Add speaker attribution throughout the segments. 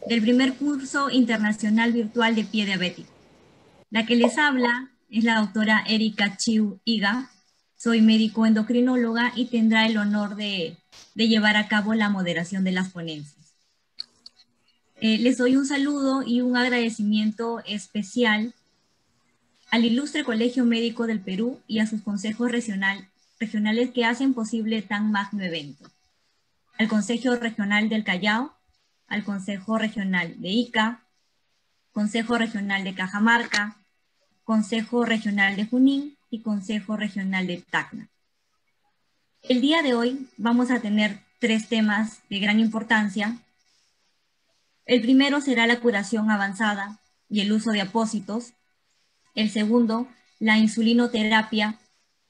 Speaker 1: del primer curso internacional virtual de pie diabético. La que les habla es la doctora Erika Chiu Iga. Soy médico endocrinóloga y tendrá el honor de llevar a cabo la moderación de las ponencias. Les doy un saludo y un agradecimiento especial al Ilustre Colegio Médico del Perú y a sus consejos regionales que hacen posible tan magno evento. Al Consejo Regional del Callao, al Consejo Regional de Ica, Consejo Regional de Cajamarca, Consejo Regional de Junín y Consejo Regional de Tacna. El día de hoy vamos a tener 3 temas de gran importancia. El primero será la curación avanzada y el uso de apósitos. El segundo, la insulinoterapia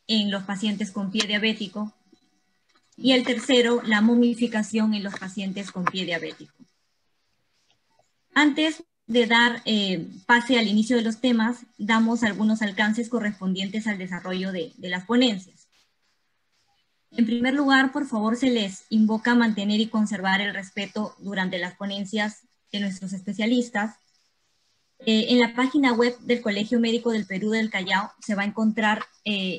Speaker 1: en los pacientes con pie diabético. Y el tercero, la momificación en los pacientes con pie diabético. Antes de dar pase al inicio de los temas, damos algunos alcances correspondientes al desarrollo de las ponencias. En primer lugar, por favor, se les invoca a mantener y conservar el respeto durante las ponencias de nuestros especialistas. En la página web del Colegio Médico del Perú del Callao se va a encontrar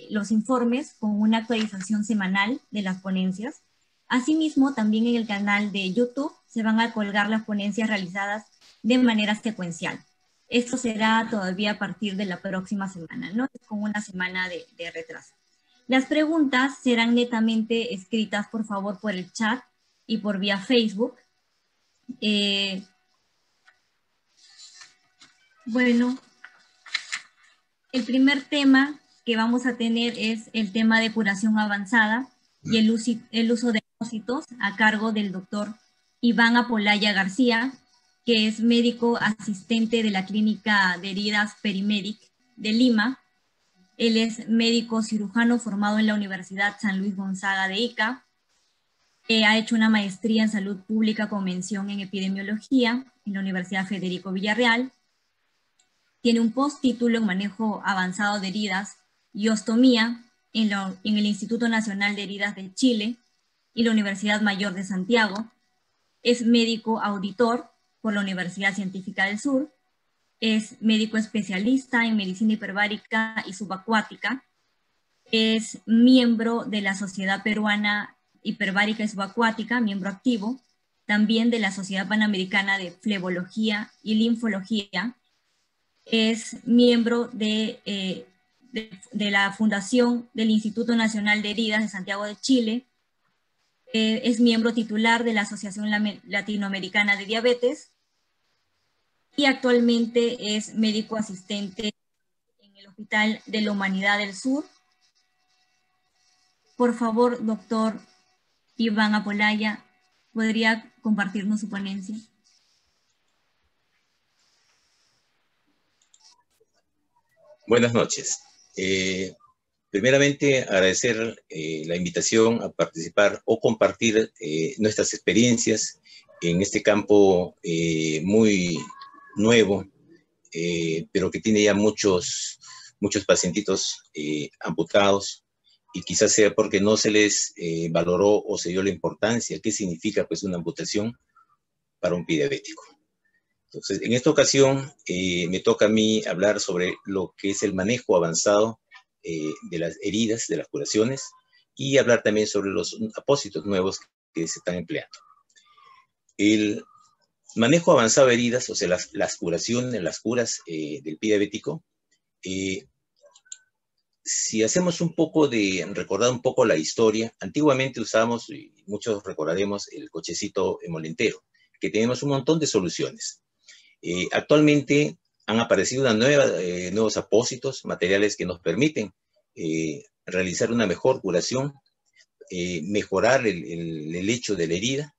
Speaker 1: los informes con una actualización semanal de las ponencias. Asimismo, también en el canal de YouTube se van a colgar las ponencias realizadas de manera secuencial. Esto será todavía a partir de la próxima semana, ¿no? Con una semana de retraso. Las preguntas serán netamente escritas, por favor, por el chat y por vía Facebook. Bueno, el primer tema que vamos a tener es el tema de curación avanzada y el uso de apósitos a cargo del doctor Iván Apolaya García, que es médico asistente de la Clínica de Heridas Perimedic de Lima. Él es médico cirujano formado en la Universidad San Luis Gonzaga de Ica. Ha hecho una maestría en salud pública con mención en epidemiología en la Universidad Federico Villarreal. Tiene un postítulo en manejo avanzado de heridas y ostomía en el Instituto Nacional de Heridas de Chile y la Universidad Mayor de Santiago. Es médico auditor por la Universidad Científica del Sur. Es médico especialista en medicina hiperbárica y subacuática. Es miembro de la Sociedad Peruana Hiperbárica y Subacuática, miembro activo. También de la Sociedad Panamericana de Flebología y Linfología. Es miembro de la Fundación del Instituto Nacional de Heridas de Santiago de Chile. Es miembro titular de la Asociación Latinoamericana de Diabetes y actualmente es médico asistente en el Hospital de la Humanidad del Sur. Por favor, doctor Iván Apolaya, ¿podría compartirnos su ponencia?
Speaker 2: Buenas noches. Primeramente, agradecer la invitación a participar o compartir nuestras experiencias en este campo muy nuevo, pero que tiene ya muchos pacientitos amputados, y quizás sea porque no se les valoró o se dio la importancia. ¿Qué significa pues una amputación para un pie diabético? Entonces, en esta ocasión me toca a mí hablar sobre lo que es el manejo avanzado de las heridas, de las curaciones, y hablar también sobre los apósitos nuevos que se están empleando. El manejo avanzado de heridas, o sea, las curaciones, las curas del pie diabético, si hacemos recordar un poco la historia, antiguamente usábamos, y muchos recordaremos, el cochecito hemolentero, que tenemos un montón de soluciones. Actualmente han aparecido nuevos apósitos, materiales que nos permiten realizar una mejor curación, mejorar el hecho de la herida,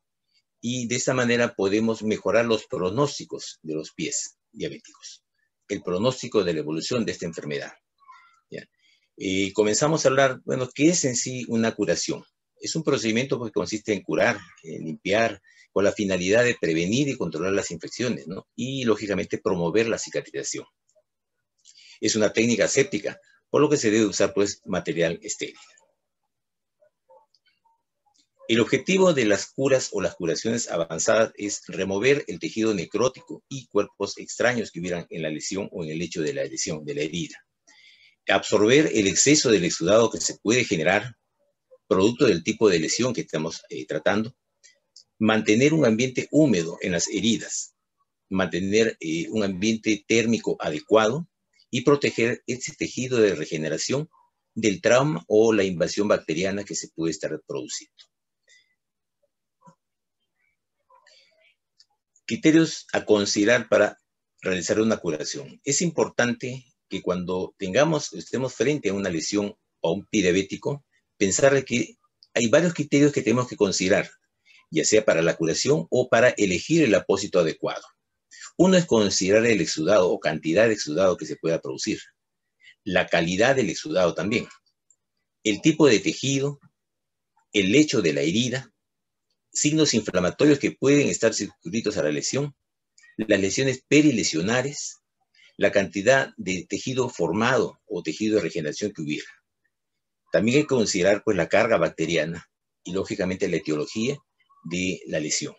Speaker 2: y de esta manera podemos mejorar los pronósticos de los pies diabéticos, el pronóstico de la evolución de esta enfermedad. ¿Ya? Comenzamos a hablar, bueno, ¿qué es en sí una curación? Es un procedimiento que consiste en curar, limpiar, con la finalidad de prevenir y controlar las infecciones, ¿no? Y, lógicamente, promover la cicatrización. Es una técnica aséptica, por lo que se debe usar, pues, material estéril. El objetivo de las curas o las curaciones avanzadas es remover el tejido necrótico y cuerpos extraños que hubieran en la lesión o en el lecho de la lesión, de la herida. Absorber el exceso del exudado que se puede generar producto del tipo de lesión que estamos tratando. Mantener un ambiente húmedo en las heridas. Mantener un ambiente térmico adecuado y proteger ese tejido de regeneración del trauma o la invasión bacteriana que se puede estar produciendo. Criterios a considerar para realizar una curación. Es importante que cuando estemos frente a una lesión o un pie diabético, pensar que hay varios criterios que tenemos que considerar, ya sea para la curación o para elegir el apósito adecuado. Uno es considerar el exudado o cantidad de exudado que se pueda producir, la calidad del exudado también, el tipo de tejido, el lecho de la herida, signos inflamatorios que pueden estar circunscritos a la lesión, las lesiones perilesionares, la cantidad de tejido formado o tejido de regeneración que hubiera. También hay que considerar pues la carga bacteriana y lógicamente la etiología de la lesión.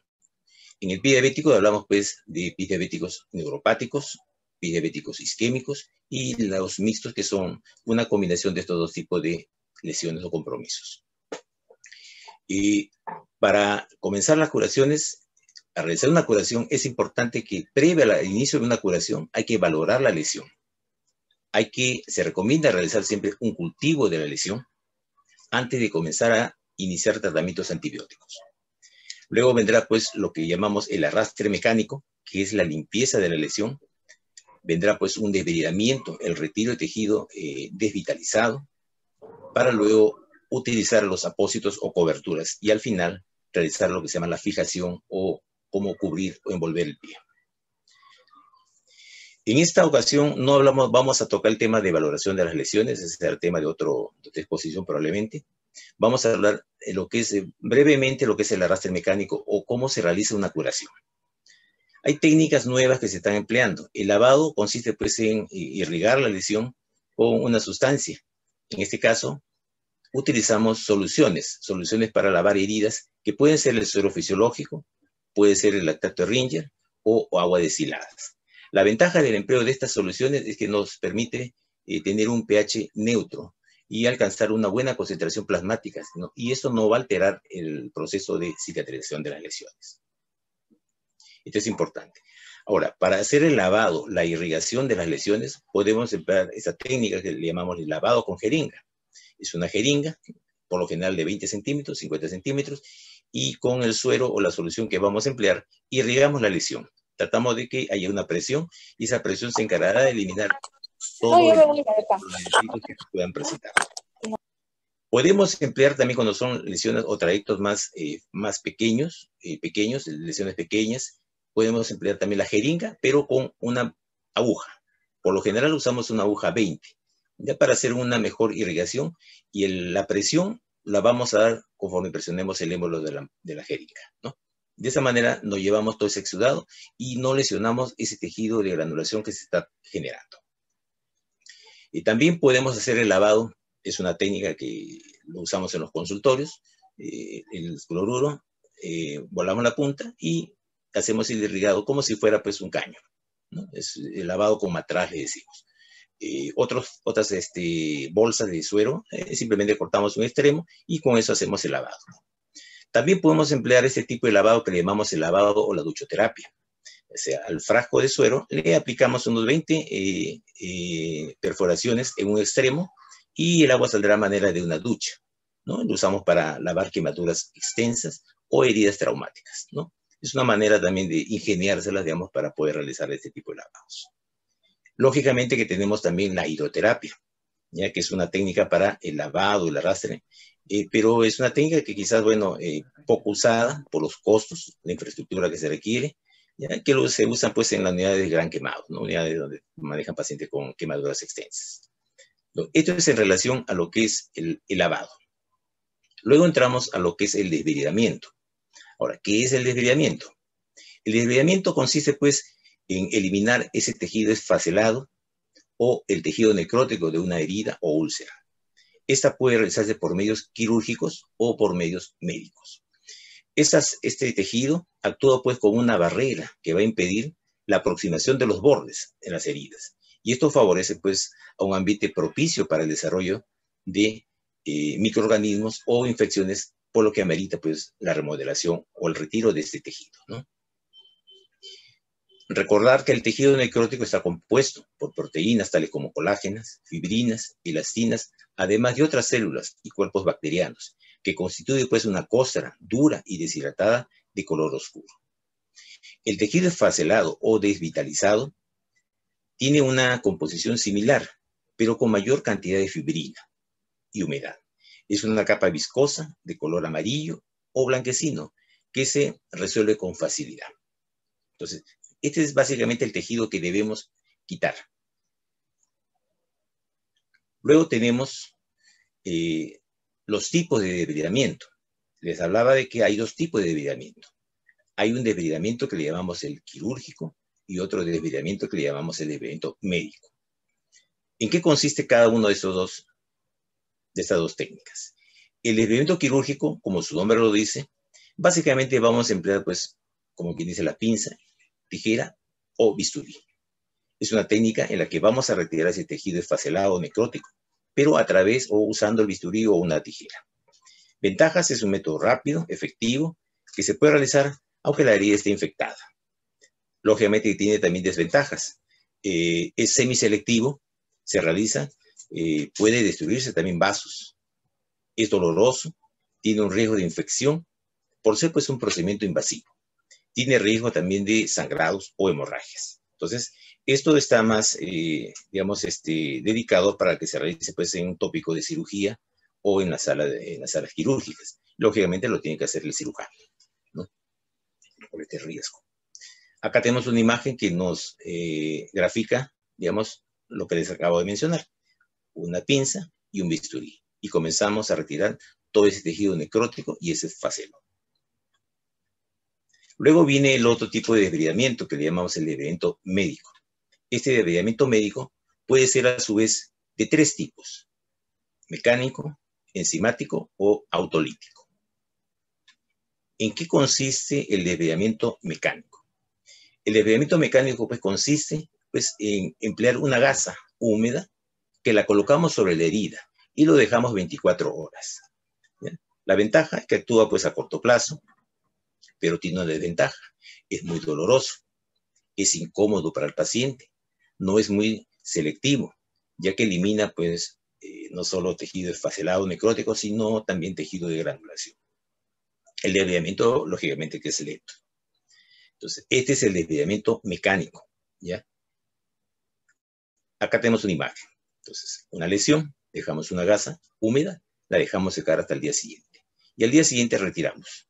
Speaker 2: En el pie diabético hablamos pues de pies diabéticos neuropáticos, pies diabéticos isquémicos y los mixtos, que son una combinación de estos dos tipos de lesiones o compromisos. Y para comenzar las curaciones, a realizar una curación, es importante que previo al inicio de una curación hay que valorar la lesión. Se recomienda realizar siempre un cultivo de la lesión antes de comenzar a iniciar tratamientos antibióticos. Luego vendrá pues lo que llamamos el arrastre mecánico, que es la limpieza de la lesión. Vendrá pues un desbridamiento, el retiro de tejido desvitalizado, para luego utilizar los apósitos o coberturas y al final realizar lo que se llama la fijación o cómo cubrir o envolver el pie. En esta ocasión vamos a tocar el tema de valoración de las lesiones, ese será el tema de otra exposición probablemente. Vamos a hablar brevemente lo que es el arrastre mecánico o cómo se realiza una curación. Hay técnicas nuevas que se están empleando. El lavado consiste pues en irrigar la lesión con una sustancia. En este caso, utilizamos soluciones para lavar heridas que pueden ser el suero fisiológico, puede ser el lactato de Ringer o agua destiladas. La ventaja del empleo de estas soluciones es que nos permite tener un pH neutro y alcanzar una buena concentración plasmática, ¿no? Y eso no va a alterar el proceso de cicatrización de las lesiones. Esto es importante. Ahora, para hacer el lavado, la irrigación de las lesiones, podemos emplear esa técnica que le llamamos el lavado con jeringa. Es una jeringa, por lo general de 20 centímetros, 50 centímetros, y con el suero o la solución que vamos a emplear, irrigamos la lesión. Tratamos de que haya una presión y esa presión se encargará de eliminar todos los detritos que se puedan presentar. Podemos emplear también cuando son lesiones o trayectos más pequeños, lesiones pequeñas. Podemos emplear también la jeringa, pero con una aguja. Por lo general usamos una aguja 20, ya para hacer una mejor irrigación, y la presión la vamos a dar conforme presionemos el émbolo de la jeringa, ¿no? De esa manera nos llevamos todo ese exudado y no lesionamos ese tejido de granulación que se está generando. Y también podemos hacer el lavado, es una técnica que lo usamos en los consultorios, el cloruro, volamos la punta y hacemos el irrigado como si fuera pues un caño, ¿no? Es el lavado con matraz, le decimos. Otras bolsas de suero, simplemente cortamos un extremo y con eso hacemos el lavado. También podemos emplear este tipo de lavado que le llamamos el lavado o la duchoterapia. O sea, al frasco de suero le aplicamos unos 20 perforaciones en un extremo y el agua saldrá a manera de una ducha, ¿no? Lo usamos para lavar quemaduras extensas o heridas traumáticas, ¿no? Es una manera también de ingeniárselas, digamos, para poder realizar este tipo de lavados. Lógicamente que tenemos también la hidroterapia, ya que es una técnica para el lavado, el arrastre, pero es una técnica que quizás, bueno, poco usada por los costos, la infraestructura que se requiere, ya que se usan pues en las unidades de gran quemado, ¿no? Unidades donde manejan pacientes con quemaduras extensas. Esto es en relación a lo que es el lavado. Luego entramos a lo que es el desbridamiento. Ahora, ¿qué es el desbridamiento? El desbridamiento consiste pues en eliminar ese tejido esfacelado o el tejido necrótico de una herida o úlcera. Esta puede realizarse por medios quirúrgicos o por medios médicos. Este tejido actúa pues como una barrera que va a impedir la aproximación de los bordes en las heridas. Y esto favorece pues a un ambiente propicio para el desarrollo de microorganismos o infecciones, por lo que amerita pues la remodelación o el retiro de este tejido, ¿no? Recordar que el tejido necrótico está compuesto por proteínas tales como colágenas, fibrinas, elastinas, además de otras células y cuerpos bacterianos, que constituye pues una costra dura y deshidratada de color oscuro. El tejido esfacelado o desvitalizado tiene una composición similar, pero con mayor cantidad de fibrina y humedad. Es una capa viscosa de color amarillo o blanquecino que se resuelve con facilidad. Entonces, este es básicamente el tejido que debemos quitar. Luego tenemos los tipos de debridamiento. Les hablaba de que hay dos tipos de debridamiento. Hay un debridamiento que le llamamos el quirúrgico y otro debridamiento que le llamamos el debridamiento médico. ¿En qué consiste cada uno de estas dos técnicas? El debridamiento quirúrgico, como su nombre lo dice, básicamente vamos a emplear, pues, como quien dice, la pinza, tijera o bisturí. Es una técnica en la que vamos a retirar ese tejido esfacelado o necrótico, pero a través o usando el bisturí o una tijera. Ventajas: es un método rápido, efectivo, que se puede realizar aunque la herida esté infectada. Lógicamente tiene también desventajas. Es semiselectivo, se realiza, puede destruirse también vasos. Es doloroso, tiene un riesgo de infección, por ser pues un procedimiento invasivo. Tiene riesgo también de sangrados o hemorragias. Entonces, esto está más, digamos, dedicado para que se realice pues en un tópico de cirugía o en las salas quirúrgicas. Lógicamente lo tiene que hacer el cirujano, ¿no? Por este riesgo. Acá tenemos una imagen que nos grafica, digamos, lo que les acabo de mencionar. Una pinza y un bisturí. Y comenzamos a retirar todo ese tejido necrótico y ese esfacelo. Luego viene el otro tipo de debridamiento que le llamamos el debridamiento médico. Este debridamiento médico puede ser a su vez de tres tipos: mecánico, enzimático o autolítico. ¿En qué consiste el debridamiento mecánico? El debridamiento mecánico pues consiste pues en emplear una gasa húmeda que la colocamos sobre la herida y lo dejamos 24 horas. ¿Bien? La ventaja es que actúa pues a corto plazo, pero tiene una desventaja: es muy doloroso, es incómodo para el paciente, no es muy selectivo, ya que elimina pues no solo tejido esfacelado necrótico, sino también tejido de granulación. El debridamiento, lógicamente, que es lento. Entonces, este es el debridamiento mecánico, ¿ya? Acá tenemos una imagen. Entonces, una lesión, dejamos una gasa húmeda, la dejamos secar hasta el día siguiente. Y al día siguiente retiramos.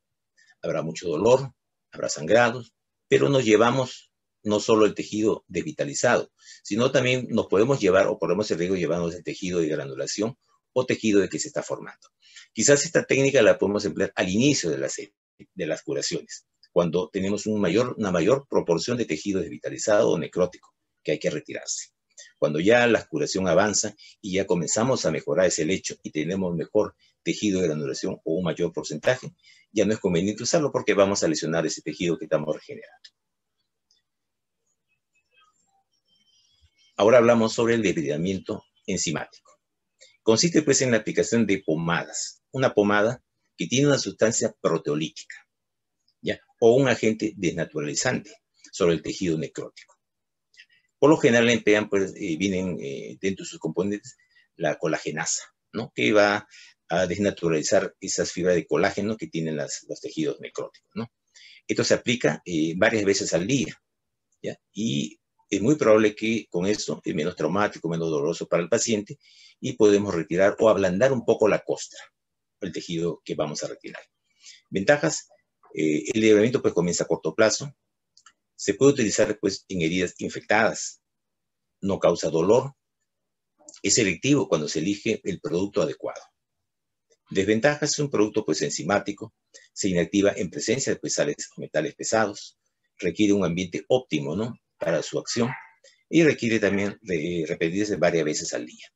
Speaker 2: Habrá mucho dolor, habrá sangrados, pero nos llevamos no solo el tejido desvitalizado, sino también nos podemos llevar o corremos el riesgo de llevarnos el tejido de granulación o tejido de que se está formando. Quizás esta técnica la podemos emplear al inicio de las curaciones, cuando tenemos una mayor proporción de tejido desvitalizado o necrótico que hay que retirarse. Cuando ya la curación avanza y ya comenzamos a mejorar ese lecho y tenemos mejor tejido de granulación o un mayor porcentaje, ya no es conveniente usarlo porque vamos a lesionar ese tejido que estamos regenerando. Ahora hablamos sobre el debridamiento enzimático. Consiste pues en la aplicación de pomadas. Una pomada que tiene una sustancia proteolítica, ¿ya? O un agente desnaturalizante sobre el tejido necrótico. Por lo general emplean, pues, vienen dentro de sus componentes la colagenasa, ¿no? Que va a desnaturalizar esas fibras de colágeno que tienen los tejidos necróticos, ¿no? Esto se aplica varias veces al día, ¿ya? Y es muy probable que con esto es menos traumático, menos doloroso para el paciente y podemos retirar o ablandar un poco la costra, el tejido que vamos a retirar. Ventajas: el debridamiento pues comienza a corto plazo, se puede utilizar pues en heridas infectadas, no causa dolor, es selectivo cuando se elige el producto adecuado. Desventajas: es un producto pues enzimático, se inactiva en presencia de pues, sales o metales pesados, requiere un ambiente óptimo, ¿no?, para su acción y requiere también repetirse varias veces al día.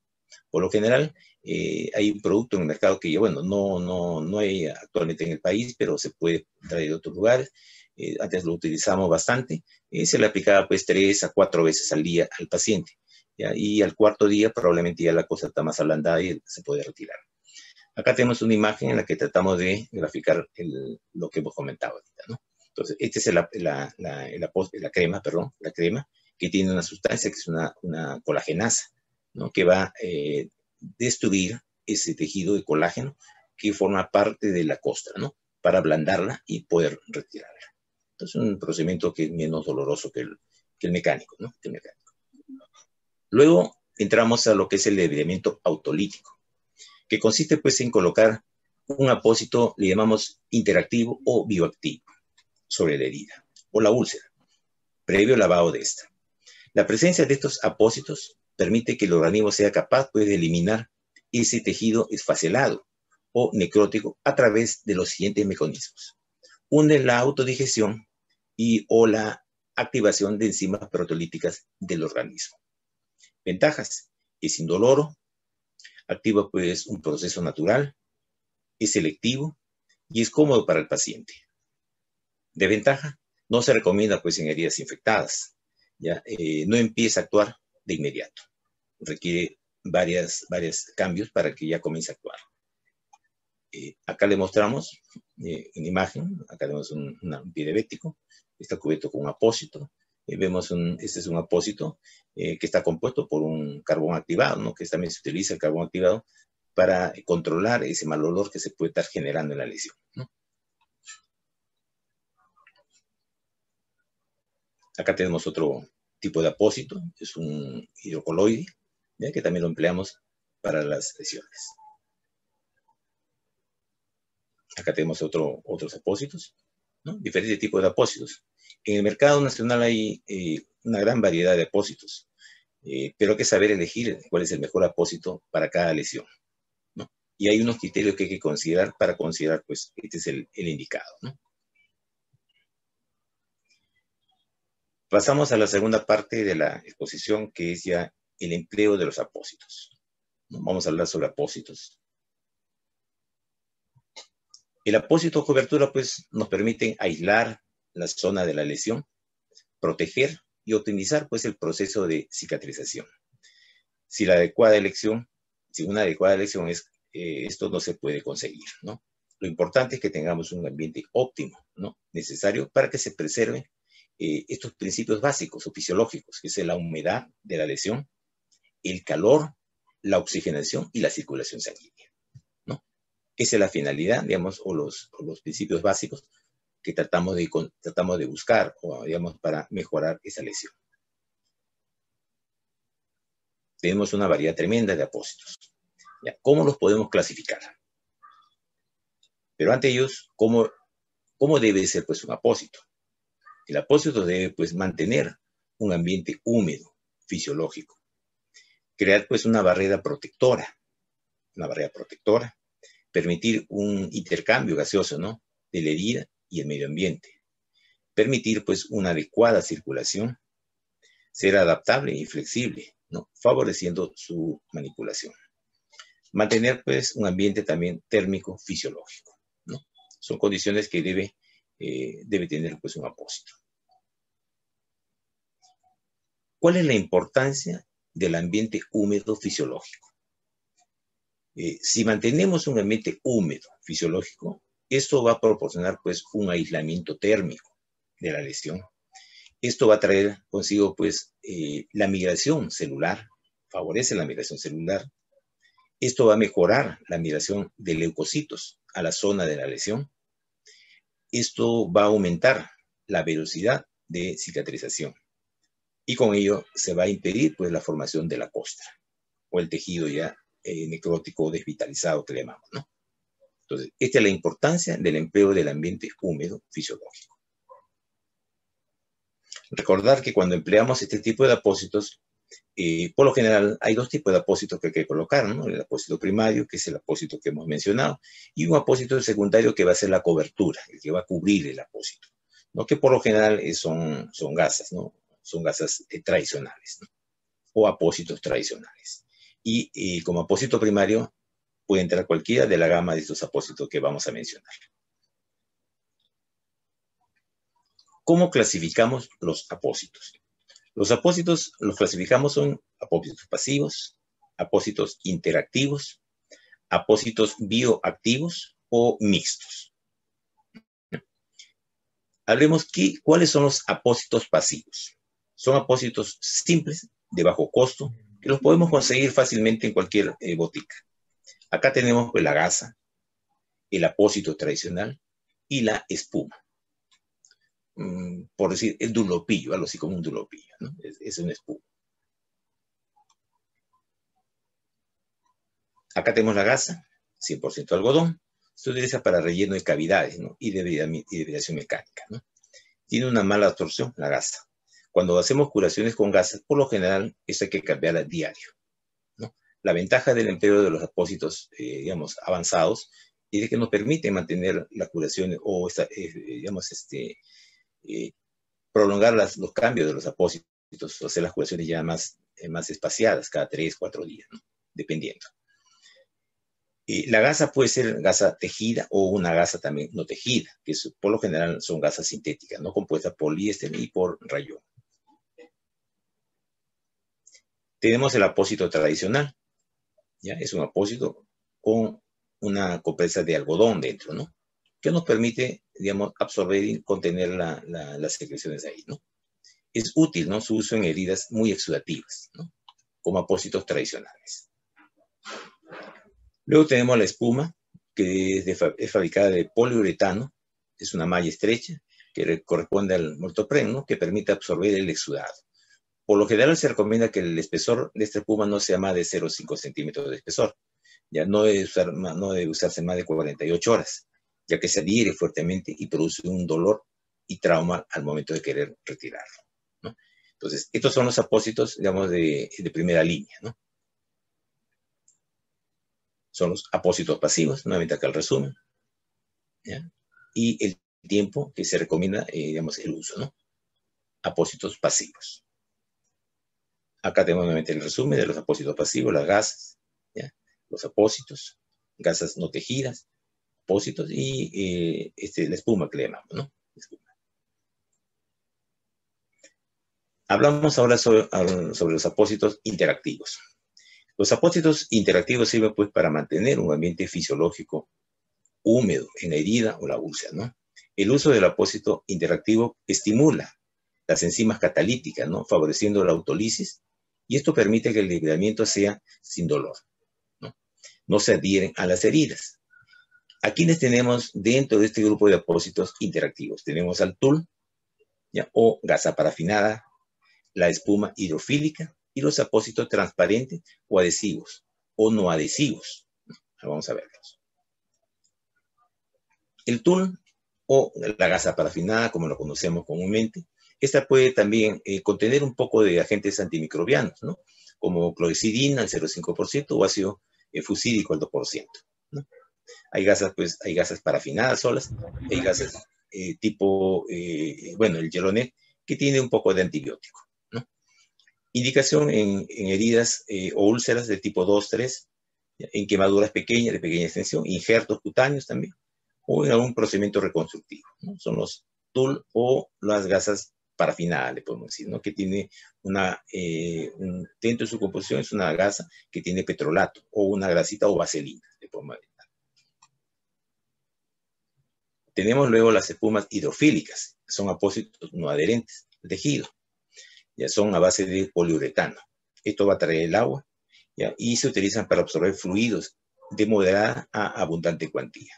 Speaker 2: Por lo general, hay un producto en el mercado que, bueno, no hay actualmente en el país, pero se puede traer de otros lugares. Antes lo utilizamos bastante. Se le aplicaba pues 3 a 4 veces al día al paciente. ¿Ya? Y al cuarto día probablemente ya la cosa está más ablandada y se puede retirar. Acá tenemos una imagen en la que tratamos de graficar lo que hemos comentado ahorita, ¿no? Entonces, esta es la crema, que tiene una sustancia que es una colagenasa, ¿no? Que va a destruir ese tejido de colágeno que forma parte de la costra, ¿no? Para ablandarla y poder retirarla. Entonces, un procedimiento que es menos doloroso que el mecánico, ¿no? Luego entramos a lo que es el debridamiento autolítico, que consiste pues en colocar un apósito, le llamamos interactivo o bioactivo, sobre la herida o la úlcera, previo lavado de esta. La presencia de estos apósitos permite que el organismo sea capaz pues, de eliminar ese tejido esfacelado o necrótico a través de los siguientes mecanismos. Uno es la autodigestión o la activación de enzimas proteolíticas del organismo. Ventajas: es indoloro, activa pues un proceso natural, es selectivo y es cómodo para el paciente. Desventaja: no se recomienda pues en heridas infectadas, ¿ya? No empieza a actuar de inmediato, requiere varios cambios para que ya comience a actuar. Acá le mostramos en imagen, acá tenemos un pie diabético, está cubierto con un apósito. Vemos este es un apósito que está compuesto por un carbón activado, ¿no? Que también se utiliza el carbón activado para controlar ese mal olor que se puede estar generando en la lesión, ¿no? Acá tenemos otro tipo de apósito, es un hidrocoloide, ¿ya? Que también lo empleamos para las lesiones. Acá tenemos otros apósitos, ¿no? Diferentes tipos de apósitos. En el mercado nacional hay una gran variedad de apósitos, pero hay que saber elegir cuál es el mejor apósito para cada lesión, ¿no? Y hay unos criterios que hay que considerar para considerar, pues, este es el indicado, ¿no? Pasamos a la segunda parte de la exposición, que es ya el empleo de los apósitos. Vamos a hablar sobre apósitos. El apósito de cobertura, pues, nos permite aislar la zona de la lesión, proteger y optimizar, pues, el proceso de cicatrización. Si una adecuada elección es, esto no se puede conseguir, ¿no? Lo importante es que tengamos un ambiente óptimo, ¿no? Necesario para que se preserven estos principios básicos o fisiológicos, que es la humedad de la lesión, el calor, la oxigenación y la circulación sanguínea, ¿no? Esa es la finalidad, digamos, o los principios básicos que tratamos de buscar, o, digamos, para mejorar esa lesión. Tenemos una variedad tremenda de apósitos. ¿Ya? ¿Cómo los podemos clasificar? Pero ante ellos, ¿cómo debe ser pues un apósito? El apósito debe pues mantener un ambiente húmedo, fisiológico. Crear pues una barrera protectora, permitir un intercambio gaseoso, ¿no? De la herida y el medio ambiente. Permitir pues una adecuada circulación, ser adaptable y flexible, ¿no? Favoreciendo su manipulación. Mantener pues un ambiente también térmico fisiológico, ¿no? Son condiciones que debe tener pues un apósito. ¿Cuál es la importancia del ambiente húmedo fisiológico? Si mantenemos un ambiente húmedo fisiológico, esto va a proporcionar pues un aislamiento térmico de la lesión. Esto va a traer consigo pues la migración celular, favorece la migración celular. Esto va a mejorar la migración de leucocitos a la zona de la lesión. Esto va a aumentar la velocidad de cicatrización. Y con ello se va a impedir pues la formación de la costra o el tejido ya necrótico desvitalizado que le llamamos, ¿no? Entonces, esta es la importancia del empleo del ambiente húmedo fisiológico. Recordar que cuando empleamos este tipo de apósitos, por lo general hay dos tipos de apósitos que hay que colocar, ¿no? El apósito primario, que es el apósito que hemos mencionado, y un apósito secundario que va a ser la cobertura, el que va a cubrir el apósito, ¿no? Que por lo general son gasas, ¿no? Son gasas tradicionales, ¿no? O apósitos tradicionales. Y como apósito primario puede entrar cualquiera de la gama de estos apósitos que vamos a mencionar. ¿Cómo clasificamos los apósitos? Los apósitos los clasificamos son apósitos pasivos, apósitos interactivos, apósitos bioactivos o mixtos. Hablemos cuáles son los apósitos pasivos. Son apósitos simples, de bajo costo, que los podemos conseguir fácilmente en cualquier botica. Acá tenemos pues, la gasa, el apósito tradicional y la espuma. Por decir, el dulopillo, algo así como un dulopillo, ¿no? Es una espuma. Acá tenemos la gasa, 100% algodón. Se utiliza para relleno de cavidades, ¿no? y de vibración mecánica, ¿no? Tiene una mala absorción, la gasa. Cuando hacemos curaciones con gasas, por lo general, eso hay que cambiarla a diario, ¿no? La ventaja del empleo de los apósitos, digamos, avanzados, es de que nos permite mantener la curación o, prolongar los cambios de los apósitos, o hacer las curaciones ya más espaciadas, cada 3, 4 días, ¿no? Dependiendo. La gasa puede ser gasa tejida o una gasa también no tejida, que por lo general son gasas sintéticas, no compuestas por poliéster y por rayón. Tenemos el apósito tradicional, ¿ya? Es un apósito con una compresa de algodón dentro, ¿no? Que nos permite, digamos, absorber y contener las secreciones ahí, ¿no? Es útil, ¿no? Su uso en heridas muy exudativas, ¿no? Como apósitos tradicionales. Luego tenemos la espuma, que es fabricada de poliuretano, es una malla estrecha, que corresponde al moltopren, ¿no? Que permite absorber el exudado. Por lo general se recomienda que el espesor de esta espuma no sea más de 0,5 centímetros de espesor. Ya no debe usarse más de 48 horas, ya que se adhiere fuertemente y produce un dolor y trauma al momento de querer retirarlo, ¿no? Entonces, estos son los apósitos, digamos, de primera línea, ¿no? Son los apósitos pasivos, nuevamente acá el resumen, ¿ya? Y el tiempo que se recomienda, digamos, el uso, ¿no? Apósitos pasivos. Acá tenemos nuevamente el resumen de los apósitos pasivos, las gasas, ¿ya? Los apósitos, gasas no tejidas, apósitos y la espuma que le llamamos, ¿no? Hablamos ahora sobre los apósitos interactivos. Los apósitos interactivos sirven pues para mantener un ambiente fisiológico húmedo en la herida o la úlcera, ¿no? El uso del apósito interactivo estimula las enzimas catalíticas, ¿no? Favoreciendo la autólisis, y esto permite que el libramiento sea sin dolor, ¿no? No se adhieren a las heridas. ¿A quiénes tenemos dentro de este grupo de apósitos interactivos? Tenemos al tul, ¿ya? O gasa parafinada, la espuma hidrofílica y los apósitos transparentes o adhesivos o no adhesivos. Vamos a verlos. El tul o la gasa parafinada, como lo conocemos comúnmente, esta puede también contener un poco de agentes antimicrobianos, ¿no? Como clorexidina, el 0,5%, o ácido fusídico, el 2%, ¿no? Hay gasas parafinadas solas, hay gasas tipo, el Gelonet, que tiene un poco de antibiótico, ¿no? Indicación en heridas o úlceras de tipo 2, 3, en quemaduras pequeñas, de pequeña extensión, injertos cutáneos también, o en algún procedimiento reconstructivo, ¿no? Son los TUL o las gasas parafinadas, le podemos decir, ¿no? Que tiene dentro de su composición es una gasa que tiene petrolato, o una grasita o vaselina, le podemos decir. Tenemos luego las espumas hidrofílicas, son apósitos no adherentes al tejido, ya son a base de poliuretano. Esto va a traer el agua, ¿ya? Y se utilizan para absorber fluidos de moderada a abundante cuantía.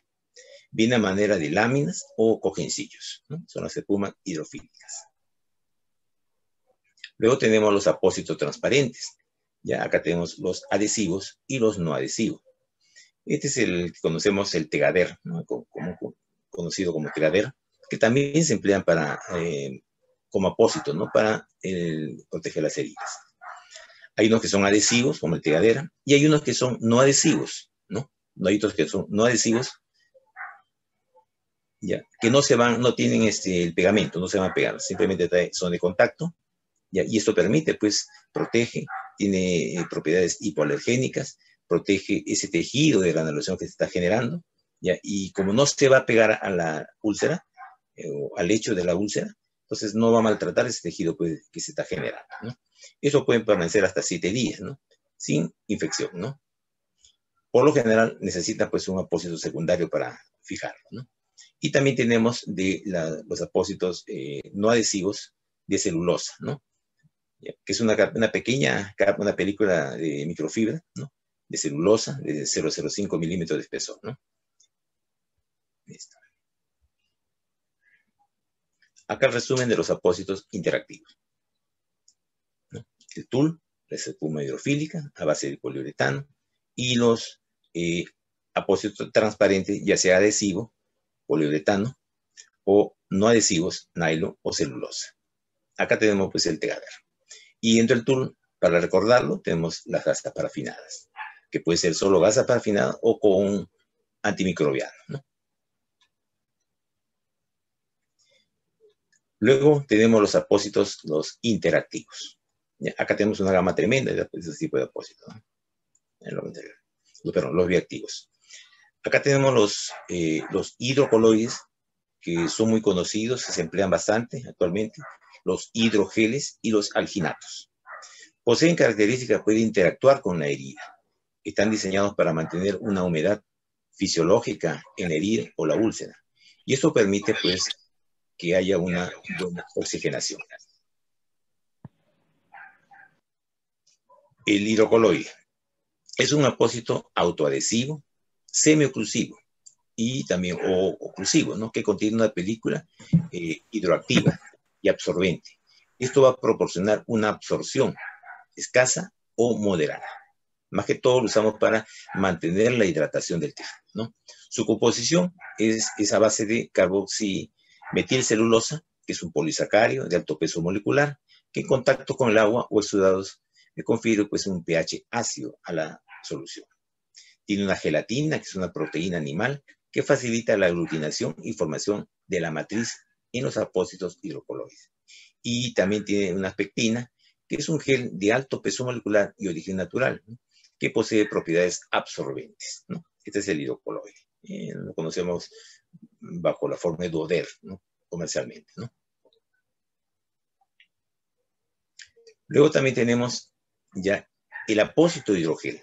Speaker 2: Viene a manera de láminas o cojencillos, ¿no? Son las espumas hidrofílicas. Luego tenemos los apósitos transparentes. Ya acá tenemos los adhesivos y los no adhesivos. Este es el que conocemos, el Tegader, ¿no? Conocido como Tegader, que también se emplean como apósitos, ¿no? Para proteger las heridas. Hay unos que son adhesivos, como el Tegader, y hay unos que son no adhesivos, ¿no? Hay otros que son no adhesivos, ya, que no tienen el pegamento, no se van a pegar, simplemente son de contacto, ya, y esto permite, pues, protege, tiene propiedades hipoalergénicas, protege ese tejido de granulación que se está generando, ¿ya? Y como no se va a pegar a la úlcera, o al lecho de la úlcera, entonces no va a maltratar ese tejido pues, que se está generando, ¿no? Eso puede permanecer hasta 7 días, ¿no? Sin infección, ¿no? Por lo general necesita pues un apósito secundario para fijarlo, ¿no? Y también tenemos los apósitos no adhesivos de celulosa, ¿no? Que es una pequeña capa, una película de microfibra, ¿no? De celulosa de 0,05 milímetros de espesor, ¿no? Listo. Acá el resumen de los apósitos interactivos, ¿no? El tul, la espuma hidrofílica a base de poliuretano, y los apósitos transparentes, ya sea adhesivo, poliuretano, o no adhesivos, nylon o celulosa. Acá tenemos pues el tegader. Y dentro del tul, para recordarlo, tenemos las gasas parafinadas, que puede ser solo gasa parafinada o con antimicrobiano, ¿no? Luego tenemos los apósitos, los interactivos. ¿Ya? Acá tenemos una gama tremenda de ese tipo de apósitos, ¿no? Los bioactivos. Acá tenemos los hidrocoloides, que son muy conocidos, se emplean bastante actualmente, los hidrogeles y los alginatos. Poseen características, pueden interactuar con la herida. Están diseñados para mantener una humedad fisiológica en la herida o la úlcera. Y eso permite, pues, que haya una buena oxigenación. El hidrocoloide es un apósito autoadhesivo, semioclusivo y también oclusivo, ¿no? Que contiene una película hidroactiva y absorbente. Esto va a proporcionar una absorción escasa o moderada. Más que todo lo usamos para mantener la hidratación del tejido, ¿no? Su composición es a base de carboximetilcelulosa, que es un polisacárido de alto peso molecular, que en contacto con el agua o exudados le confiere pues, un pH ácido a la solución. Tiene una gelatina, que es una proteína animal, que facilita la aglutinación y formación de la matriz en los apósitos hidrocoloides. Y también tiene una pectina, que es un gel de alto peso molecular y origen natural, ¿no? Que posee propiedades absorbentes, ¿no? Este es el hidrocoloide. Lo conocemos bajo la forma de Duoder, ¿no? Comercialmente, ¿no? Luego también tenemos ya el apósito de hidrogel,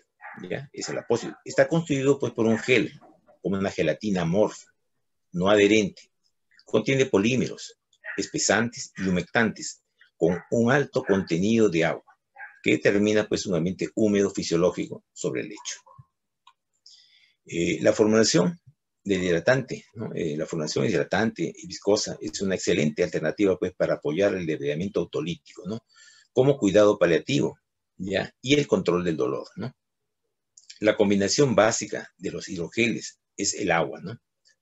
Speaker 2: ¿ya? Es el apósito. Está constituido pues, por un gel, como una gelatina amorfa, no adherente. Contiene polímeros, espesantes y humectantes, con un alto contenido de agua, que determina pues, un ambiente húmedo fisiológico sobre el lecho. La formulación del hidratante, ¿no? La formulación hidratante y viscosa es una excelente alternativa pues, para apoyar el debridamiento autolítico, ¿no? Como cuidado paliativo, ¿ya? Y el control del dolor, ¿no? La combinación básica de los hidrogeles es el agua, ¿no?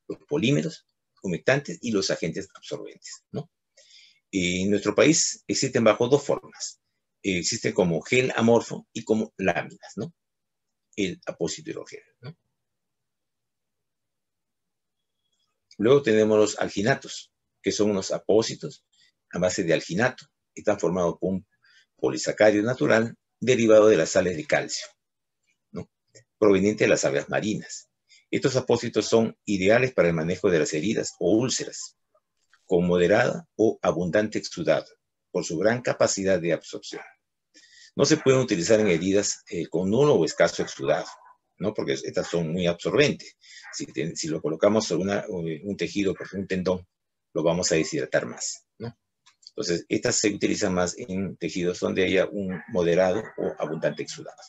Speaker 2: Los polímeros, humectantes y los agentes absorbentes, ¿no? En nuestro país existen bajo dos formas. Existe como gel amorfo y como láminas, ¿no? El apósito hidrogel, ¿no? Luego tenemos los alginatos, que son unos apósitos a base de alginato. Están formados por un polisacárido natural derivado de las sales de calcio, ¿no? Proveniente de las algas marinas. Estos apósitos son ideales para el manejo de las heridas o úlceras, con moderada o abundante exudado, por su gran capacidad de absorción. No se pueden utilizar en heridas con nulo o escaso exudado, ¿no? Porque estas son muy absorbentes. Si lo colocamos sobre un tejido, por ejemplo, un tendón, lo vamos a deshidratar más, ¿no? Entonces, estas se utilizan más en tejidos donde haya un moderado o abundante exudado.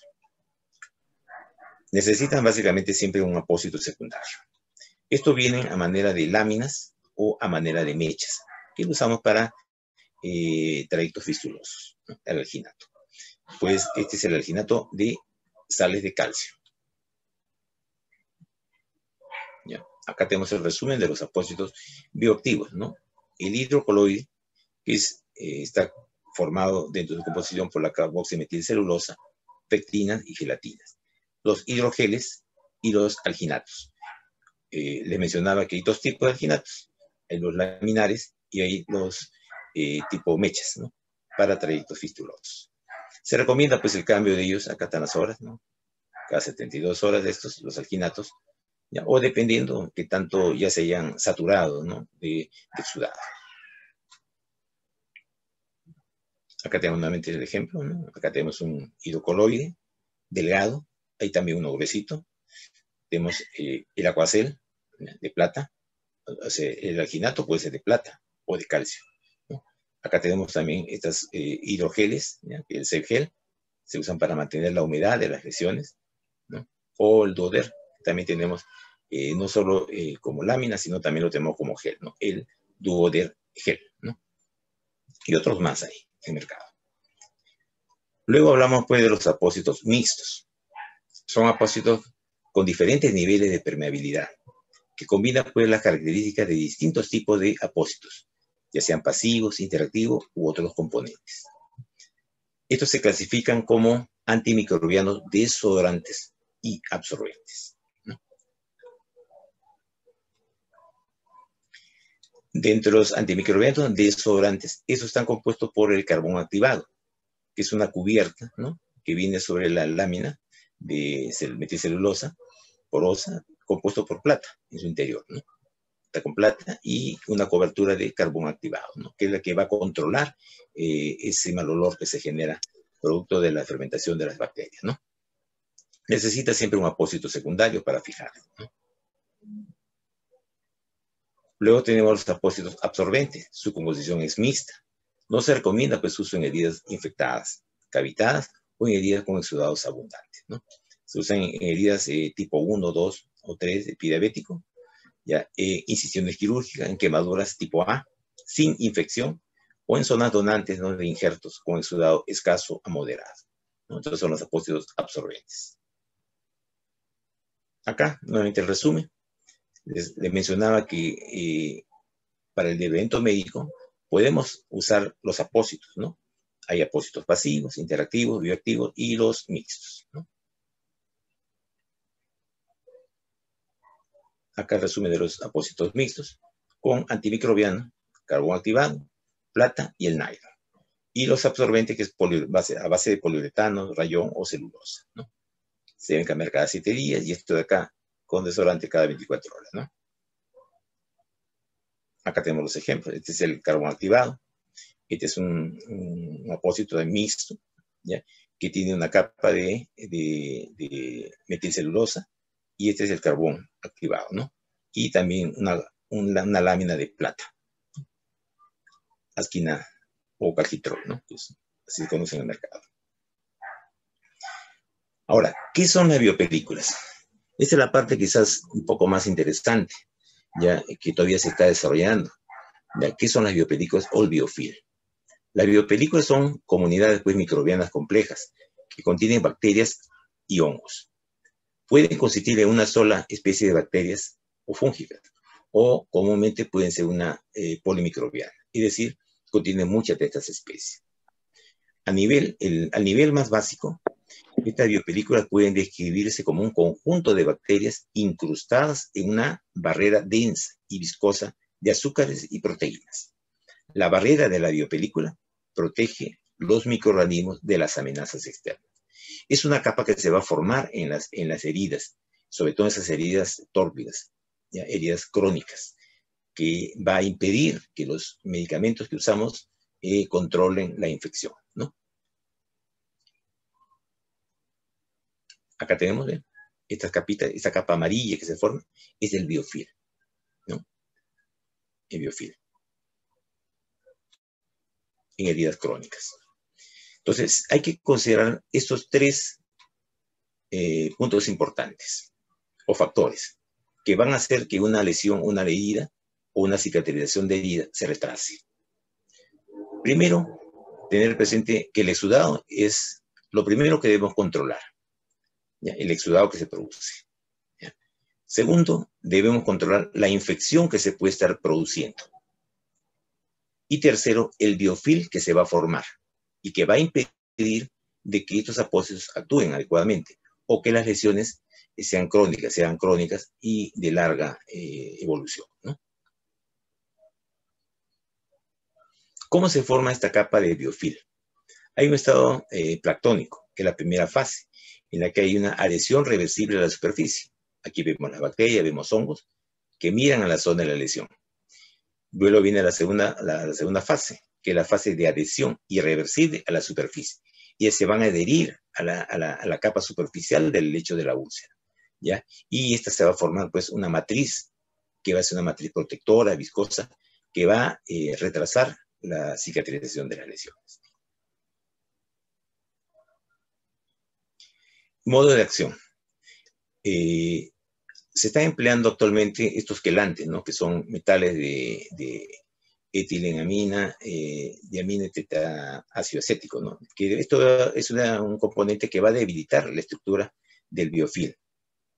Speaker 2: Necesitan básicamente siempre un apósito secundario. Estos vienen a manera de láminas o a manera de mechas, que lo usamos para trayectos fistulosos, ¿no? El alginato. Pues este es el alginato de sales de calcio. ¿Ya? Acá tenemos el resumen de los apósitos bioactivos, ¿no? El hidrocoloide, que está formado dentro de su composición por la carboximetilcelulosa, pectinas y gelatinas. Los hidrogeles y los alginatos. Les mencionaba que hay dos tipos de alginatos. Hay los laminares y hay los tipo mechas, ¿no? Para trayectos fistulosos. Se recomienda pues el cambio de ellos, acá están las horas, ¿no? cada 72 horas de estos, los alginatos, ¿ya? O dependiendo que tanto ya se hayan saturado, ¿no? de exudado. Acá tenemos nuevamente el ejemplo, ¿no? Acá tenemos un hidrocoloide delgado, hay también uno gruesito, tenemos el acuacel de plata, o sea, el alginato puede ser de plata o de calcio, ¿no? Acá tenemos también estas hidrogeles, ¿ya? El Sebgel, se usan para mantener la humedad de las lesiones, ¿no? O el Duoder, también tenemos no solo como lámina, sino también lo tenemos como gel, ¿no? El Duoder gel, ¿no? Y otros más ahí en el mercado. Luego hablamos pues de los apósitos mixtos. Son apósitos con diferentes niveles de permeabilidad, que combinan pues las características de distintos tipos de apósitos, ya sean pasivos, interactivos u otros componentes. Estos se clasifican como antimicrobianos desodorantes y absorbentes, ¿no? Dentro de los antimicrobianos desodorantes, estos están compuestos por el carbón activado, que es una cubierta, ¿no? Que viene sobre la lámina de metilcelulosa porosa, compuesto por plata en su interior, ¿no? Está con plata y una cobertura de carbón activado, ¿no? Que es la que va a controlar ese mal olor que se genera producto de la fermentación de las bacterias, ¿no? Necesita siempre un apósito secundario para fijarlo, ¿no? Luego tenemos los apósitos absorbentes. Su composición es mixta. No se recomienda pues uso en heridas infectadas, cavitadas o en heridas con exudados abundantes, ¿no? Se usan en heridas tipo 1, 2 o 3 de pie diabético, ya, incisiones quirúrgicas, en quemaduras tipo A, sin infección, o en zonas donantes, ¿no? De injertos con exudado escaso a moderado, ¿no? Entonces son los apósitos absorbentes. Acá, nuevamente el resumen. Les mencionaba que para el evento médico podemos usar los apósitos, ¿no? Hay apósitos pasivos, interactivos, bioactivos y los mixtos, ¿no? Acá el resumen de los apósitos mixtos con antimicrobiano, carbón activado, plata y el nylon. Y los absorbentes, que es a base de poliuretano, rayón o celulosa, ¿no? Se deben cambiar cada 7 días y esto de acá con desodorante cada 24 horas, ¿no? Acá tenemos los ejemplos. Este es el carbón activado. Este es un apósito de mixto, ¿ya? Que tiene una capa de metilcelulosa, y este es el carbón activado, ¿no? Y también una lámina de plata, asquina o calcitrol, ¿no? Pues, así se conoce en el mercado. Ahora, ¿qué son las biopelículas? Esta es la parte quizás un poco más interesante, ya que todavía se está desarrollando. ¿Ya? ¿Qué son las biopelículas o el biofilm? Las biopelículas son comunidades pues, microbianas complejas que contienen bacterias y hongos. Pueden consistir en una sola especie de bacterias o fúngicas, o comúnmente pueden ser una polimicrobiana, es decir, contienen muchas de estas especies. Al nivel más básico, estas biopelículas pueden describirse como un conjunto de bacterias incrustadas en una barrera densa y viscosa de azúcares y proteínas. La barrera de la biopelícula protege los microorganismos de las amenazas externas. Es una capa que se va a formar en las heridas, sobre todo en esas heridas tórpidas, ¿ya? Heridas crónicas, que va a impedir que los medicamentos que usamos controlen la infección, ¿no? Acá tenemos estas capitas, esta capa amarilla que se forma, es el biofilm, ¿no? El biofilm en heridas crónicas. Entonces, hay que considerar estos tres puntos importantes o factores que van a hacer que una lesión, una herida o una cicatrización de herida se retrase. Primero, tener presente que el exudado es lo primero que debemos controlar, ¿ya? El exudado que se produce, ¿ya? Segundo, debemos controlar la infección que se puede estar produciendo. Y tercero, el biofilm que se va a formar y que va a impedir de que estos apósitos actúen adecuadamente o que las lesiones sean crónicas y de larga evolución, ¿no? ¿Cómo se forma esta capa de biofilm? Hay un estado planctónico, que es la primera fase, en la que hay una adhesión reversible a la superficie. Aquí vemos las bacterias, vemos hongos que miran a la zona de la lesión. Luego viene la segunda fase, que es la fase de adhesión irreversible a la superficie. Y se van a adherir a la capa superficial del lecho de la úlcera, ¿ya? Y esta se va a formar, pues, una matriz, que va a ser una matriz protectora, viscosa, que va a retrasar la cicatrización de las lesiones. Modo de acción. Se están empleando actualmente estos quelantes, ¿no? Que son metales de etilenamina, diamina ácido acético, ¿no? Que esto es un componente que va a debilitar la estructura del biofilm,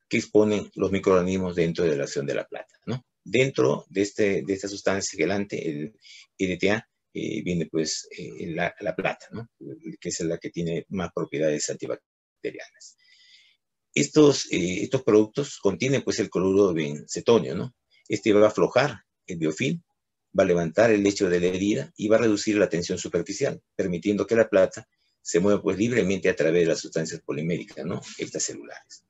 Speaker 2: que exponen los microorganismos dentro de la acción de la plata, ¿no? Dentro de esta sustancia quelante, el EDTA, viene pues la plata, ¿no? Que es la que tiene más propiedades antibacterianas. Estos productos contienen pues el cloruro de bencetonio, ¿no? Este va a aflojar el biofilm, va a levantar el lecho de la herida y va a reducir la tensión superficial, permitiendo que la plata se mueva pues libremente a través de las sustancias poliméricas, ¿no? Extracelulares.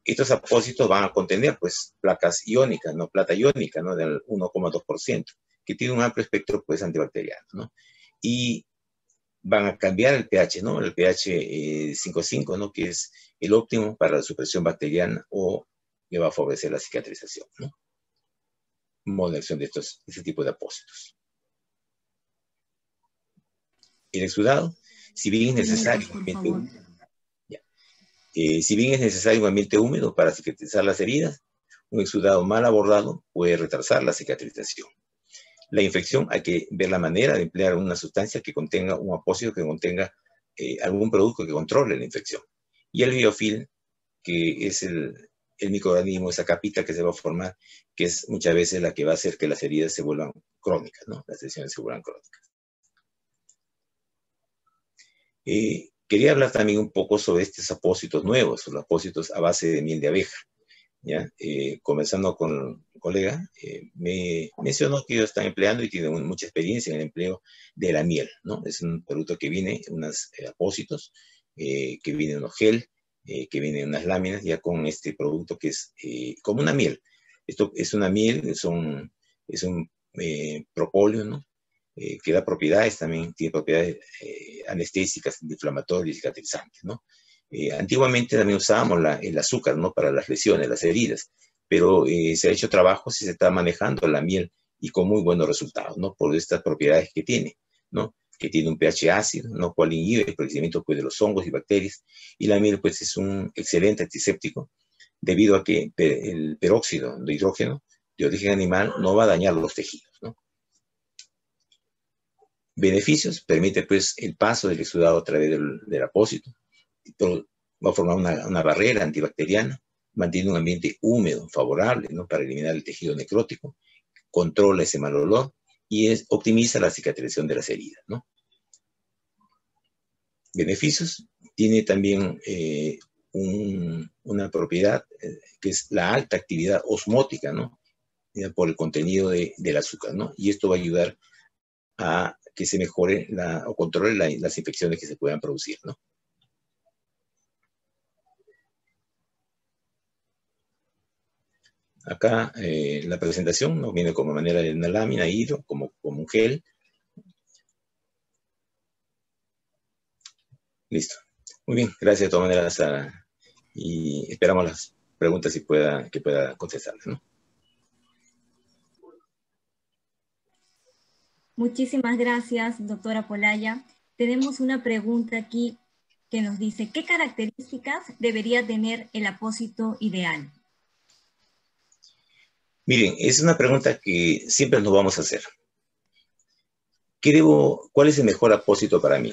Speaker 2: Estos apósitos van a contener pues placas iónicas, ¿no? Plata iónica, ¿no? Del 1,2%, que tiene un amplio espectro pues antibacteriano, ¿no? Y van a cambiar el pH, ¿no? El pH 5,5, ¿no? Que es el óptimo para la supresión bacteriana o que va a favorecer la cicatrización, ¿no? Modo de acción de este tipo de apósitos. El exudado, si bien es necesario, si bien es necesario un ambiente húmedo para cicatrizar las heridas, un exudado mal abordado puede retrasar la cicatrización. La infección, hay que ver la manera de emplear una sustancia que contenga un apósito, que contenga algún producto que controle la infección. Y el biofilm, que es el microorganismo, esa capita que se va a formar, que es muchas veces la que va a hacer que las heridas se vuelvan crónicas, ¿no? Las lesiones se vuelvan crónicas. Quería hablar también un poco sobre estos apósitos nuevos, los apósitos a base de miel de abeja, ¿ya? Conversando con un colega, me mencionó que ellos están empleando y tienen mucha experiencia en el empleo de la miel, ¿no? Es un producto que viene en unos apósitos, que viene en unos gel, que viene en unas láminas, ya con este producto que es como una miel. Esto es una miel, es un propóleo, ¿no? Que da propiedades también, tiene propiedades anestésicas, inflamatorias y cicatrizantes, ¿no? Antiguamente también usábamos el azúcar, ¿no? Para las lesiones, las heridas, pero se ha hecho trabajos y se está manejando la miel y con muy buenos resultados, ¿no? Por estas propiedades que tiene, ¿no? Que tiene un pH ácido, ¿no? Cual inhibe el crecimiento pues, de los hongos y bacterias, y la miel pues es un excelente antiséptico debido a que el peróxido de hidrógeno de origen animal no va a dañar los tejidos, ¿no? Beneficios, permite pues el paso del exudado a través del apósito, va a formar una barrera antibacteriana, mantiene un ambiente húmedo, favorable, ¿no? Para eliminar el tejido necrótico, controla ese mal olor y optimiza la cicatrización de las heridas, ¿no? Beneficios, tiene también una propiedad que es la alta actividad osmótica, ¿no? Por el contenido del azúcar, ¿no? Y esto va a ayudar a que se mejore o controle las infecciones que se puedan producir, ¿no? Acá la presentación nos viene como manera de una lámina, hilo, como un gel. Listo. Muy bien, gracias de todas maneras, Sara. Y esperamos las preguntas que pueda contestarles, ¿no?
Speaker 1: Muchísimas gracias, doctora Polaya. Tenemos una pregunta aquí que nos dice, ¿qué características debería tener el apósito ideal?
Speaker 2: Miren, es una pregunta que siempre nos vamos a hacer. ¿Cuál es el mejor apósito para mí?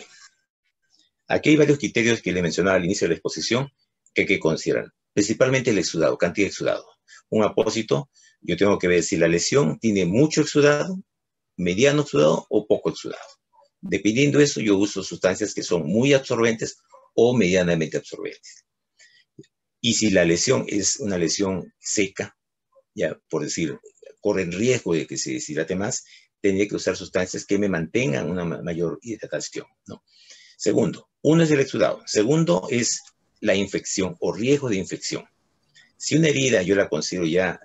Speaker 2: Aquí hay varios criterios que le mencionaba al inicio de la exposición que hay que considerar. Principalmente el exudado, cantidad de exudado. Un apósito, yo tengo que ver si la lesión tiene mucho exudado, mediano exudado o poco exudado. Dependiendo de eso, yo uso sustancias que son muy absorbentes o medianamente absorbentes. Y si la lesión es una lesión seca, ya por decir, corre el riesgo de que se deshidrate más, tendría que usar sustancias que me mantengan una mayor hidratación, ¿no? Segundo, uno es el exudado. Segundo es la infección o riesgo de infección. Si una herida yo la considero ya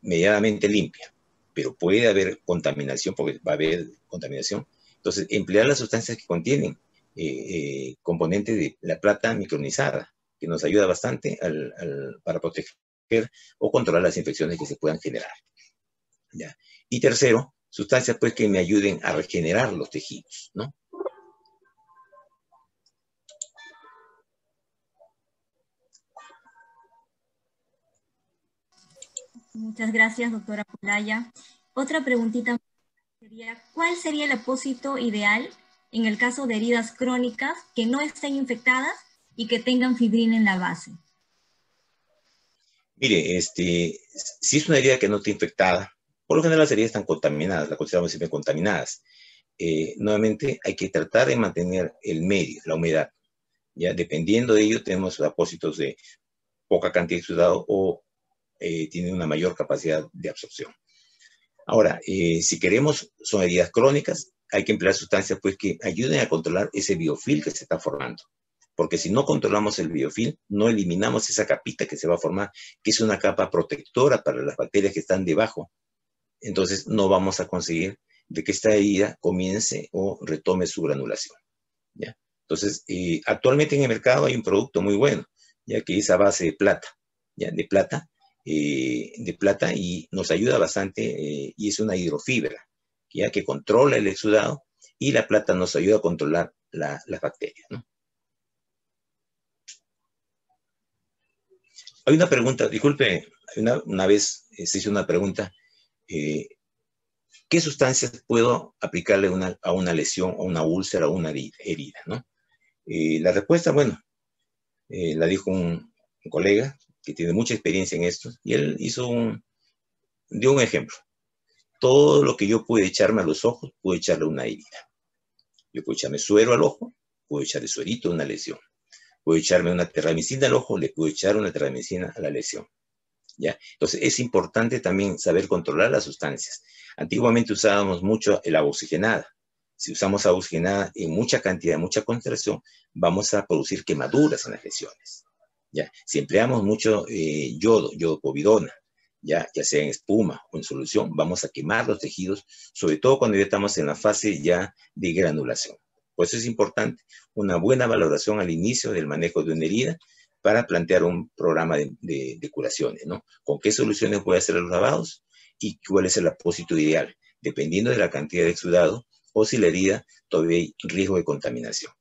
Speaker 2: medianamente limpia, pero puede haber contaminación, porque va a haber contaminación, entonces emplear las sustancias que contienen componentes de la plata micronizada, que nos ayuda bastante para proteger o controlar las infecciones que se puedan generar. ¿Ya? Y tercero, sustancias pues que me ayuden a regenerar los tejidos, ¿no?
Speaker 1: Muchas gracias, doctora Pulaya. Otra preguntita sería, ¿cuál sería el apósito ideal en el caso de heridas crónicas que no estén infectadas y que tengan fibrina en la base?
Speaker 2: Mire, si es una herida que no está infectada, por lo general las heridas están contaminadas, las consideramos siempre contaminadas. Nuevamente hay que tratar de mantener el medio, la humedad. ¿Ya? Dependiendo de ello, tenemos apósitos de poca cantidad de exudado o tienen una mayor capacidad de absorción. Ahora, si queremos, son heridas crónicas, hay que emplear sustancias pues, que ayuden a controlar ese biofilm que se está formando. Porque si no controlamos el biofilm, no eliminamos esa capita que se va a formar, que es una capa protectora para las bacterias que están debajo. Entonces, no vamos a conseguir de que esta herida comience o retome su granulación. ¿Ya? Entonces, actualmente en el mercado hay un producto muy bueno, ya que es a base de plata, ¿ya? De plata, y nos ayuda bastante, y es una hidrofibra, ya que controla el exudado, y la plata nos ayuda a controlar las bacterias, ¿no? Hay una pregunta, disculpe, una vez se hizo una pregunta, ¿qué sustancias puedo aplicarle a una lesión, o una úlcera, o una herida, ¿no? La respuesta, bueno, la dijo un colega que tiene mucha experiencia en esto, y él dio un ejemplo. Todo lo que yo pude echarme a los ojos, pude echarle una herida. Yo puedo echarme suero al ojo, puedo echarle suerito a una lesión. Puedo echarme una terramicina al ojo, le puedo echar una terramicina a la lesión. ¿Ya? Entonces es importante también saber controlar las sustancias. Antiguamente usábamos mucho el agua oxigenada. Si usamos agua oxigenada en mucha cantidad, mucha concentración, vamos a producir quemaduras en las lesiones. ¿Ya? Si empleamos mucho yodo povidona, ya sea en espuma o en solución, vamos a quemar los tejidos, sobre todo cuando ya estamos en la fase ya de granulación. Por eso es importante una buena valoración al inicio del manejo de una herida para plantear un programa de curaciones, ¿no? ¿Con qué soluciones voy a hacer los lavados y cuál es el apósito ideal? Dependiendo de la cantidad de exudado o si la herida todavía hay riesgo de contaminación.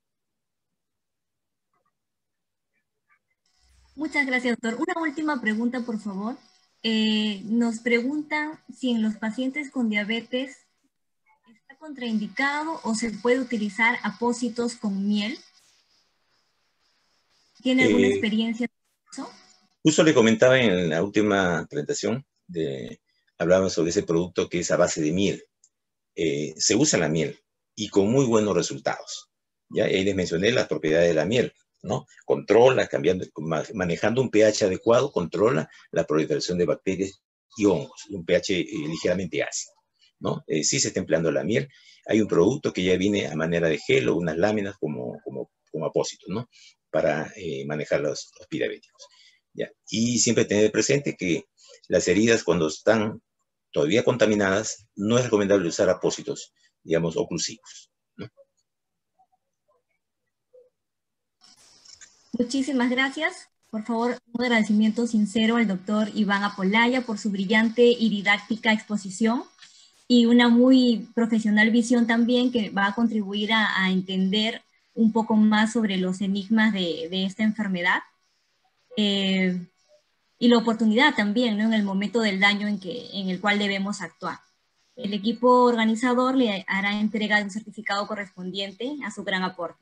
Speaker 1: Muchas gracias, doctor. Una última pregunta, por favor. Nos preguntan si en los pacientes con diabetes está contraindicado o se puede utilizar apósitos con miel. ¿Tiene alguna experiencia con eso?
Speaker 2: Justo le comentaba en la última presentación, hablábamos sobre ese producto que es a base de miel. Se usa la miel y con muy buenos resultados. ¿Ya? Ahí les mencioné las propiedades de la miel, ¿no? Controla, manejando un pH adecuado, controla la proliferación de bacterias y hongos, un pH ligeramente ácido, ¿no? Sí se está empleando la miel. Hay un producto que ya viene a manera de gel o unas láminas como apósitos, ¿no? Para manejar los diabéticos. ¿Ya? Y siempre tener presente que las heridas cuando están todavía contaminadas, no es recomendable usar apósitos, digamos, oclusivos, ¿no?
Speaker 1: Muchísimas gracias. Por favor, un agradecimiento sincero al doctor Iván Apolaya por su brillante y didáctica exposición y una muy profesional visión también que va a contribuir a entender un poco más sobre los enigmas de esta enfermedad y la oportunidad también, ¿no? En el momento del daño en el cual debemos actuar. El equipo organizador le hará entrega de un certificado correspondiente a su gran aporte.